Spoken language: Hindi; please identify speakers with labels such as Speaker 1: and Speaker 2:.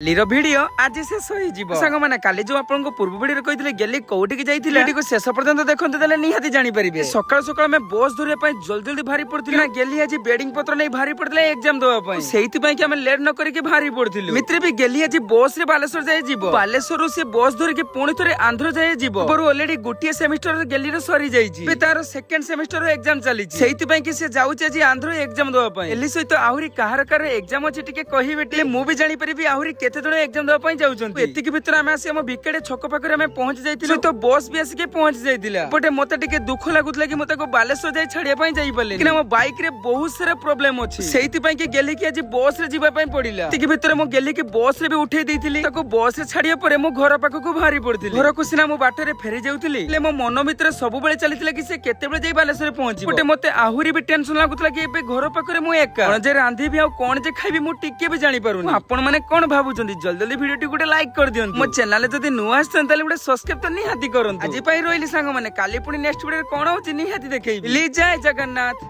Speaker 1: लीरो वीडियो आज शेष हो जिवो संग माने काली जो आपन को पूर्व वीडियो कहितले गेली कोउटी की जाइथिले एटी को शेष पर्यंत देखंते देले निहाती जानि परिबे। सकाळ सकाळ में बस धरिया पय जल्दी जल्दी भारी पड़थिले ना गेली आज बेडिंग पत्र नै भारी पड़थिले एग्जाम देबा पय सेहिति पय कि हम लेट न करी के भारी पड़थिलु। मित्र भी गेली आज बस रे बालेश्वर जाय जिवो बालेश्वर रो से बस धरि के पुणी थरे आंध्र जाय जिवो पर ऑलरेडी गोटिए सेमेस्टर गेली रे सरी जाईची बे तार सेकंड सेमेस्टर रो एग्जाम चली सेहिति पय कि से जाउचे आज आंध्र एग्जाम देबा पय एली सहित आहुरी काहार कार एग्जाम अछि टिके कहि बेटले मु भी जानि परिबी आहुरी केते जण एग्जाम देबा एतिकी भितर आमे आसी हम विकेट छक पाखरे आमे पहुंच जाइतिलु तो बस भी आसी के पहुंच जाइतिला बटे मते टिके दुख लागुतला कि मते को बालेश्वर जाई छाड़िया पई जाई पले कि हम बाइक रे बहुत सारा प्रॉब्लम अछि सेहिति पई कि गेली कि आज बस रे जीवा पई पडिला एतिकी भितर मो गेली कि बस रे भी उठै देइतिली ताको बस रे छाड़िया परे मो घर पाख को भारी पड़तिली घर को सिना मो बाटे रे फेरी जाउतिली ले मो मन भितर सब बेले चलितिला कि से केते बेले जाई बालेश्वर पहुंची बटे मते आहुरी भी टेंशन लागुतला कि एबे घर पाखरे मो एका कोन जे रांधी भी आ कोन जे खाइबी मो टिके भी जानि पारुनी आपण माने कोन भाबुचंदी जल्दी जल्दी वीडियो टी गोटे लाइक कर दियंतु मो चैनल जदी नुआ आछन ताले गोटे सब्सक्राइब त निहाती करंतु आज पई रोइली सांग माने काली पुनी नेक्स्ट वीडियो कोन होची निहाती देखैबी ली जय जगन्नाथ।